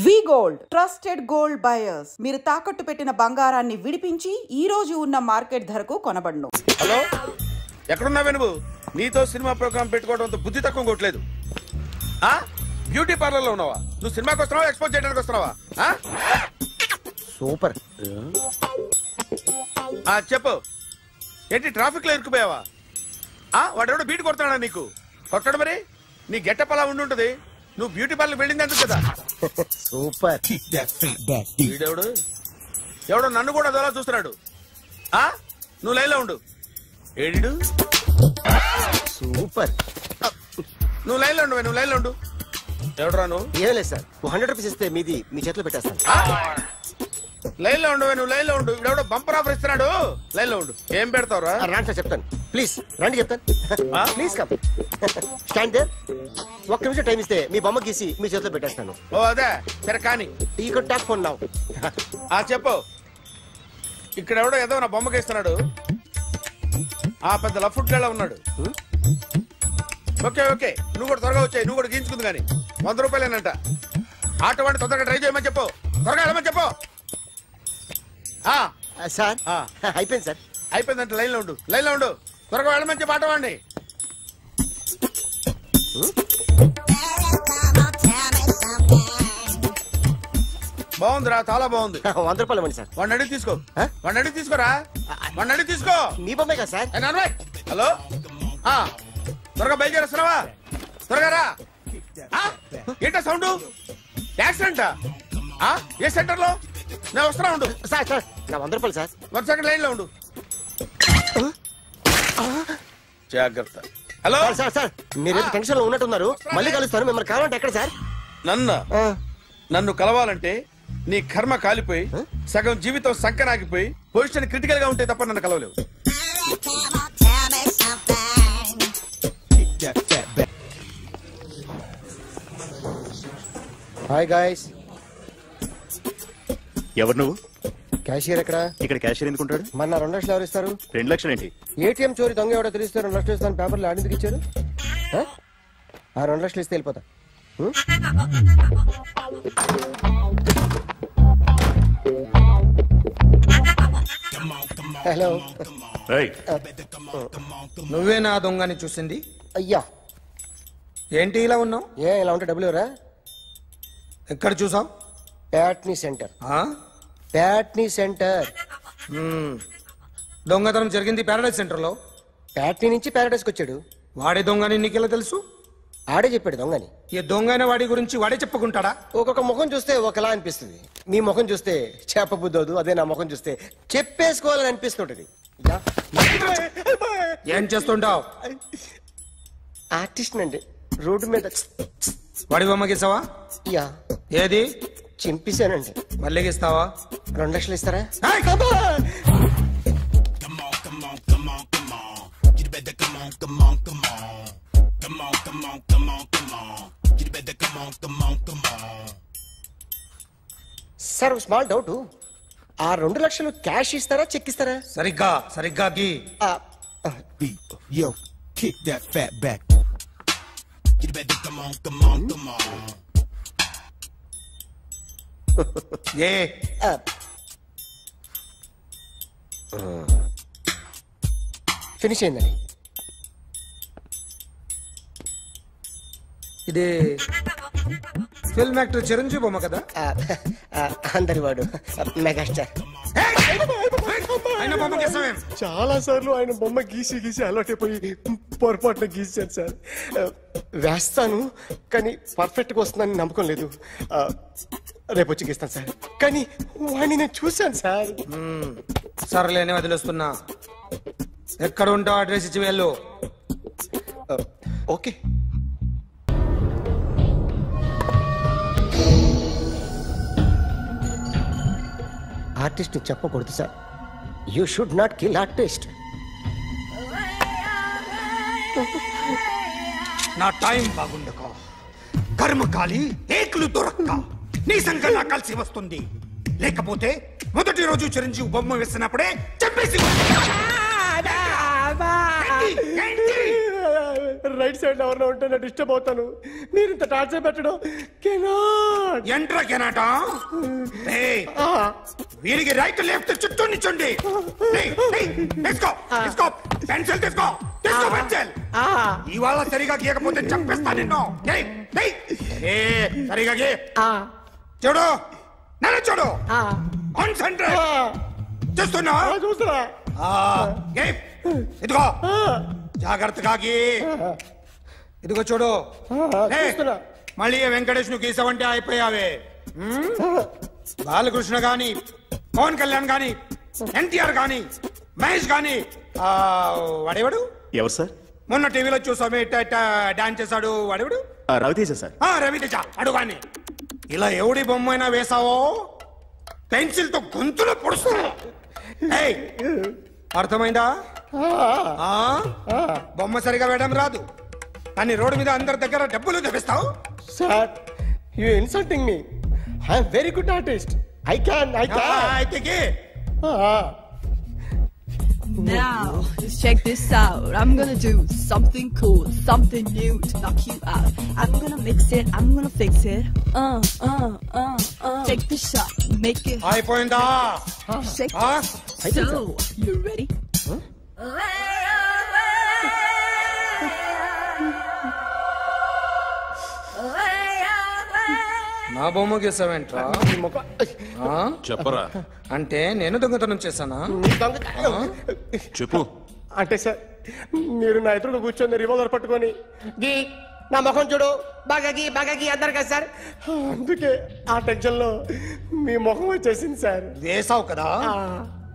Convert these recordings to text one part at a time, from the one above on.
వి gold trusted gold buyers. మీరు తాకట్టు పెట్టిన బంగారాన్ని విడిపించి ఈ రోజు ఉన్న మార్కెట్ ధరకు కొనబడును. హలో, ఎక్కడున్నావే నువ్వు? నీతో సినిమా ప్రోగ్రామ్ పెట్టుకోవడంతో బుద్ధి తక్కువ కొట్టలేదు. బ్యూటీ పార్లర్ లో ఉన్నావా? నువ్వు సినిమాకి వస్తున్నావా, ఎక్స్పోజ్ చేయడానికి వస్తున్నావా? సూపర్. చెప్పు, ఏంటి ట్రాఫిక్ లో ఇరుక్కుపోయావా? వాడెవడో బీట్ కొడతాడా నీకు? కొట్టాడు మరి. నీ గెట్టప్ అలా ఉండి ఉంటది. నువ్వు బ్యూటీ పార్లర్ వెళ్ళింది ఎందుకు కదా? సూపర్. వీడెవడు? ఎవడో నన్ను కూడా అదోలా చూస్తున్నాడు. నువ్వు లైన్ లో ఉండు. ఏడు సూపర్. నువ్వు లైన్ లో ఉండు. నువ్వు లైన్ లో ఉండు. ఎవడరా నువ్వు? ఏం లేదు సార్, 100 రూపీస్ ఇస్తే మీది మీ చేతిలో పెట్టేస్తాను. లైన్ లో ఉండు. నువ్వు లైన్ లో ఉండు. ఇవిడెవడో బంపర్ ఆఫర్ ఇస్తున్నాడు. లైన్ లో ఉండు. ఏం పెడతావురా? రాండి సార్, చెప్తాను. ప్లీజ్ రండి, చెప్తాను. Please come. Stand there. ఒక్క నిమిషం టైం ఇస్తే మీ బొమ్మ గీసి మీ చేతిలో పెట్టేస్తాను. ఓ అదే సరే కానీ. ఈ కుడ్ టాక్ ఫోన్ నౌ. చెప్పు. ఇక్కడ ఎవడో ఏదో నా బొమ్మకి ఇస్తున్నాడు. పెద్ద లఫుట్ గేళ ఉన్నాడు. ఓకే ఓకే, నువ్వు కూడా త్వరగా వచ్చాయి. నువ్వు కూడా గీంచుకుంది కానీ 100 రూపాయలేనంట. ఆటో వాడిని తొందరగా ట్రై చేయమని చెప్పు. త్వరగా వెళ్ళమని చెప్పు. సార్ అయిపోయింది సార్. అయిపోయిందంటే లైన్ లో ఉండు. లైన్ లో ఉండు. త్వరగా వెళ్ళమని చెప్పు ఆటో వాడిని. బాగుందిరా, చాలా బాగుంది. 100 రూపాయలు ఇవ్వండి సార్. వాడిని అడిగి తీసుకో. వాడిని అడిగి తీసుకోరా. వాడిని అడిగి తీసుకో. మీ బొమ్మే కదా సార్. హలో, త్వరగా బయలుదేరేస్తున్నావా? త్వరగా రా. ఏంటా సౌండ్? యాక్సిడెంట్? ఏ సెంటర్ లో? నేను వస్తున్నా ఉండు. సార్ సార్ నా 100 రూపాయలు సార్. 1 సెకండ్ లైన్ లో ఉండు. జాగ్రత్త. Hello sir. సార్ మీరు టెన్షన్ లో ఉన్నట్టున్నారు. మళ్ళీ కలుస్తాను. మిమ్మల్ని కావాలంటే ఎక్కడ సార్? నన్ను కలవాలంటే నీ కర్మ కాలిపోయి సగం జీవితం సంకనాగిపోయి పొజిషన్ క్రిటికల్ గా ఉంటే తప్ప నన్ను కలవలేవు. Hi guys. ఎవరు నువ్వు? క్యాషియర్ ఎక్కడ? ఇక్కడ క్యాషియర్ ఎందుకుంటాడు? మన 2 లక్షలు ఎవరు ఇస్తారు? 2 లక్షలు ఏంటి? ఏటీఎం చోరీ దొంగ ఎవడో తెలిస్తే 2 లక్షలు ఇస్తాను పేపర్లు ఆడిందుకు ఇచ్చారు. 2 లక్షలు ఇస్తే వెళ్ళిపోతా. హలో. నువ్వే నా దొంగని చూసింది? అయ్యా ఏంటి ఇలా ఉన్నావు? ఇలా ఉంటే డబ్బులు ఎవరా? ఎక్కడ చూసావు? ప్యాట్నీ సెంటర్. దొంగతనం జరిగింది ప్యారడైజ్ సెంటర్ లో. ప్యాట్నీ నుంచి ప్యారడైజ్కి వచ్చాడు. వాడే దొంగని నీకెలా తెలుసు? ఆడే చెప్పాడు దొంగని. ఈ దొంగైన వాడి గురించి వాడే చెప్పుకుంటాడా? ఒక్కొక్క ముఖం చూస్తే ఒకలా అనిపిస్తుంది. మీ ముఖం చూస్తే చెప్పబుద్దోదు. అదే నా ముఖం చూస్తే చెప్పేసుకోవాలని అనిపిస్తుంటది. ఏం చేస్తుంటావు? ఆర్టిస్ట్ అండి. రోడ్డు మీద వాడి బొమ్మ గీసావా? యా. ఏది? చింపేశానండి. మళ్ళీ గీస్తావా? 2 లక్షలు ఇస్తారా? Sir small doubt. 2 లక్షలు క్యాష్ ఇస్తారా, చెక్ ఇస్తారా? సరిగ్గా గీ. Yo, kick that fat back. You better come on. A finish అయిందండి. ఇది ఫిల్మ్ యాక్టర్ చిరంజీవి బొమ్మ కదా? అందరి వాడు మెగాస్టార్. చాలా సార్లు ఆయన బొమ్మ గీసి అలవాటైపోయి పొరపాటున గీసాను సార్. వేస్తాను కానీ పర్ఫెక్ట్ గా వస్తుందని నమ్మకం లేదు. రేపు వచ్చి గీస్తాను సార్. కానీ వాడిని నేను చూశాను సార్. సర్లేని వదిలేస్తున్నా. ఎక్కడ ఉంటావు అడ్రస్ ఇచ్చి వెళ్ళు. ఓకే. ఆర్టిస్ట్ చెప్పకూడదు sir. You should not kill artist. నా టైం బాగుండక కర్మకాలి ఏకులు దొరక్క నీ సంఘటన కలిసి వస్తుంది. లేకపోతే మొదటి రోజు చిరంజీవి బొమ్మ వేసినప్పుడే చెప్పేసి రైట్ సైడ్ ఎవరినో ఉంటే నేను డిస్టర్బ్ అవుతాను. మీరు ఇంత టార్చర్ పెట్టడం ఎంట్రా కెనాట. వీరికి రైట్ లెఫ్ట్ చుట్టూ నిచ్చండి. తీసుకో పెన్సిల్ తీసుకో పెన్సిల్. ఇవాళ సరిగా గీయకపోతే చంపేస్తా నిన్ను. సరిగా గీ. చూడు నన్ను చూడు. కాన్సంట్రేట్ చూస్తున్నా. ఇదిగో జాగ్రత్తగా గీ. ఇదిగో చూడు. మళ్ళీ వెంకటేష్ ను గీసావంటే అయిపోయావే. బాలకృష్ణ గాని, పవన్ కళ్యాణ్ గాని, ఎన్టీఆర్ గాని, మహేష్ గాని, వాడేవాడు ఎవరు సార్? మొన్న టీవీలో చూసామే డాన్స్ చేశాడు వాడేవాడు? రవితేజ సార్. రవితేజ అడుగాని. ఇలా ఎవడి బొమ్మ అయినా వేసావో పెన్సిల్ తో గొంతులో పొడుస్తా. అర్థమైందా? బొమ్మ సరిగా వేయడం రాదు కానీ రోడ్డు మీద అందరి దగ్గర డబ్బులు తెప్పిస్తావు. Sir you insulting me. I am very good artist. I can. Now, just check this out. I'm gonna do something cool, something new to knock you out. I'm gonna mix it, I'm gonna fix it. Take the shot, make it. అయిపోయిందా? Shake it. So, you ready? నా బొమ్మ గీసావేంట్రా? చెప్పరా. అంటే నేను దొంగతనం చేశానా? చెప్పు. అంటే సార్ మీరు నా ఎదురుగా కూర్చొని రివాల్వర్ పట్టుకొని గీ నా ముఖం చూడు బాగా గీ అన్నారు కదా సార్. అందుకే ఆ టెన్షన్ లో మీ ముఖం వచ్చేసింది సార్. వేసావు కదా,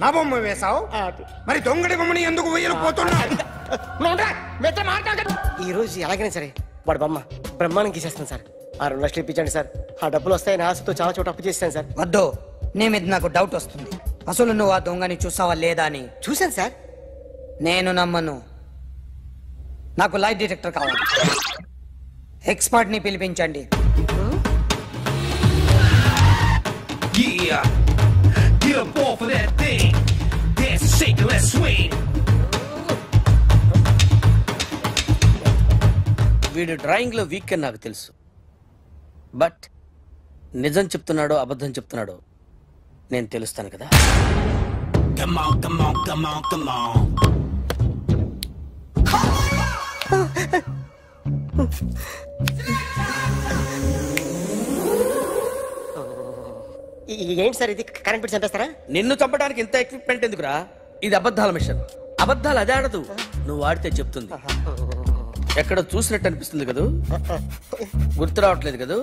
నా బొమ్మ వేసావు. మరి దొంగడి బొమ్మని ఎందుకు వేయలేకపోతున్నా? ఈ రోజు ఎలాగైనా సరే వాడు బొమ్మ బ్రహ్మాండం గీసేస్తాను సార్. 6 లక్షలు ఇప్పించండి సార్. ఆ డబ్బులు వస్తాయని ఆశతో చాలా చోట అప్పు చేస్తాను సార్. వద్దు, నీ మీద నాకు డౌట్ వస్తుంది. అసలు నువ్వు ఆ దొంగని చూసావా లేదా అని. చూశాను సార్. నేను నమ్మను. నాకు లైట్ డిటెక్టర్ కావాలి. ఎక్స్పర్ట్ ని పిలిపించండి. Yeah, get up off of that thing. Dance and shake and let's swing. వీడు డ్రాయింగ్ లో వీక్ అని నాకు తెలుసు. బట్ నిజం చెప్తున్నాడో అబద్ధం చెప్తున్నాడో నేను తెలుస్తాను కదా. Come on, come on, come on, come on. ఏంటి సార్ ఇది? కరెంట్ పెట్టి చంపేస్తారా? నిన్ను చంపడానికి ఇంత ఎక్విప్మెంట్ ఎందుకురా? ఇది అబద్ధాల మిషన్. అబద్ధాలు అదే ఆడదు, నువ్వు ఆడితే చెప్తుంది. ఎక్కడ చూసినట్టు అనిపిస్తుంది కదూ? గుర్తు రావట్లేదు కదూ?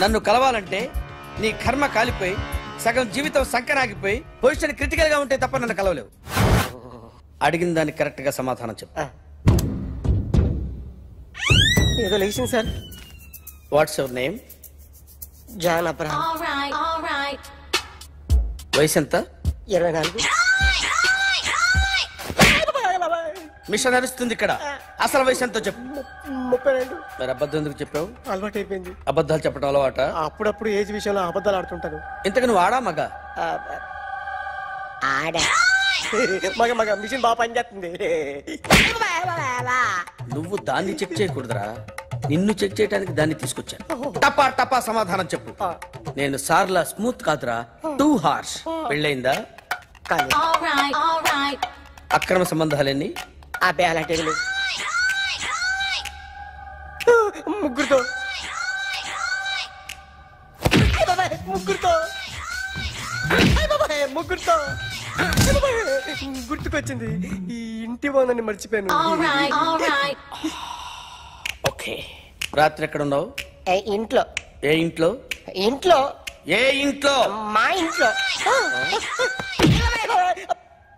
నన్ను కలవాలంటే నీ కర్మ కాలిపోయి సగం జీవితం సంకనాగిపోయి పొజిషన్ క్రిటికల్ గా ఉంటే తప్ప నన్ను కలవలేవు. అడిగిన దానికి కరెక్ట్ గా సమాధానం చెప్పు. ఏదో లేచింది sir. What's your name? John Abraham. వయసు ఎంత? 24. మిషన్ నడుస్తుంది ఇక్కడ. అసలు వయసు ఎంతో చెప్పు. 32. మరి అబద్ధం ఎందుకు చెప్పావు? అలవాటు అయిపోయింది. అబద్ధాలు చెప్పడం అలవాట? అప్పుడప్పుడు ఏజ్ విషయంలో అబద్ధాలు ఆడుతుంటాను. ఇంతకు నువ్వు ఆడా మగ? మగ మిషన్ బాగా పనిచేస్తుంది. నువ్వు దాన్ని చెక్ చేయకూడదురా, నిన్ను చెక్ చేయడానికి దాన్ని తీసుకొచ్చాను. టపా టపా సమాధానం చెప్పు. నేను సార్లా స్మూత్ కాదురా, టూ హార్ష్. పెళ్ళయిందా? అక్రమ సంబంధాలన్నీ? ముగ్గురుతో గుర్తుకొచ్చింది. ఈ ఇంటి బాగుందని మర్చిపోయాను. ఓకే. రాత్రి ఎక్కడ ఉన్నావు? ఇంట్లో. ఏ ఇంట్లో? ఇంట్లో. ఏ ఇంట్లో? మా ఇంట్లో.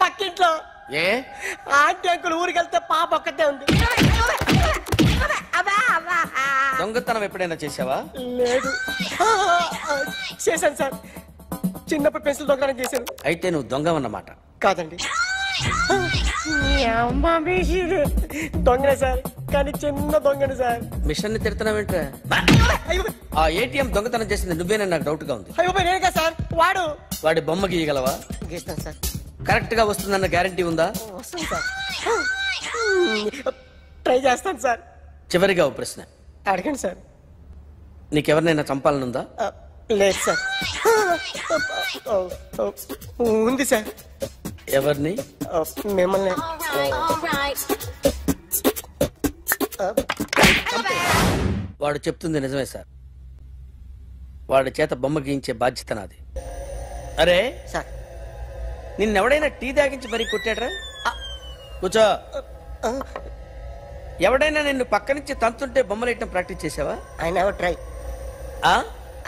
పక్కింట్లో. ఏ ఆంటీ అంకుల్ ఊరికి వెళ్తే పాప ఒక్కతే ఉంది. దొంగతనం ఎప్పుడైనా చేసావా? లేదు. చేశాను సార్. చిన్నప్పుడు పెన్సిల్ దొంగతనం చేశాను. అయితే నువ్వు దొంగవన్నమాట. కాదండి, దొంగనే సార్, కానీ చిన్న దొంగని సార్. మిషన్ ని తిడుతున్నావేంట్రా? ఆ ఏటీఎం దొంగతనం చేసింది నువ్వేనని నాకు డౌట్ గా ఉంది. అయ్యో నేను కదా సార్. వాడి బొమ్మ గీయగలవా? గీస్తాను సార్. కరెక్ట్ గా వస్తుందన్న గ్యారంటీ ఉందా? వస్తుంది సార్. ట్రై చేస్తాను సార్. చివరిగా ఓ ప్రశ్న అడగండి సార్. నీకెవరినైనా చంపాలనుందా? లేదు సార్. ఉంది సార్. ఎవరిని? మిమ్మల్ని. వాడు చెప్తుంది నిజమే సార్. వాడి చేత బొమ్మ గీయించే బాధ్యత నాది. అరే సార్, నిన్నెవడైనా టీ తాగించి మరీ కొట్టాడ్రా? కూర్చో. ఎవడైనా నిన్ను పక్క నుంచి తంతుంటే బొమ్మలేయటం ప్రాక్టీస్ చేసావా? I never try.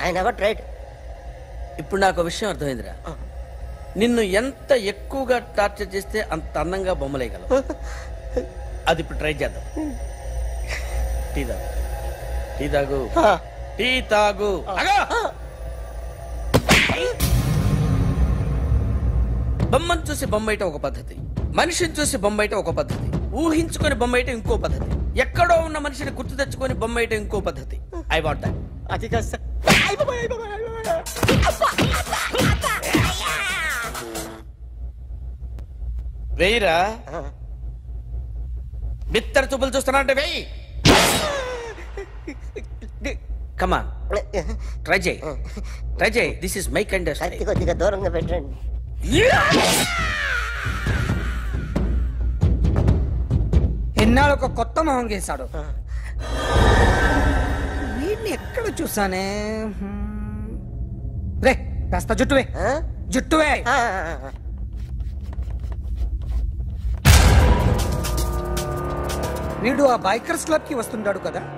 I never tried. ఇప్పుడు నాకు విషయం అర్థమైందిరా. నిన్ను ఎంత ఎక్కువగా టార్చర్ చేస్తే అంత అందంగా బొమ్మలేయగలవు. అది ఇప్పుడు ట్రై చేద్దాం. టీ తాగు, టీ తాగు, టీ తాగు. బొమ్మను చూసి బొమ్మేయటం ఒక పద్ధతి, మనిషిని చూసి బొమ్మేయటం ఒక పద్ధతి, ఊహించుకొని బొమ్మేయటం ఇంకో పద్ధతి, ఎక్కడో ఉన్న మనిషిని గుర్తు తెచ్చుకొని బొమ్మేయటం ఇంకో పద్ధతి. I want that. అది కాదు సార్. వెయ్యిరా. బిత్తర చూపులు చూస్తున్నా అంటే వెయ్యి. కమాన్, ట్రై చేయి, ట్రై చేయి. This is my kind of style. కొద్దిగా దూరంగా పెట్టండి. ఎన్నాళ్ళు ఒక కొత్త మొహం గీశాడు. వీడిని ఎక్కడ చూసానే? రే కాస్త జుట్టువే, జుట్టువే. వీడు ఆ బైకర్స్ క్లబ్ కి వస్తుంటాడు కదా?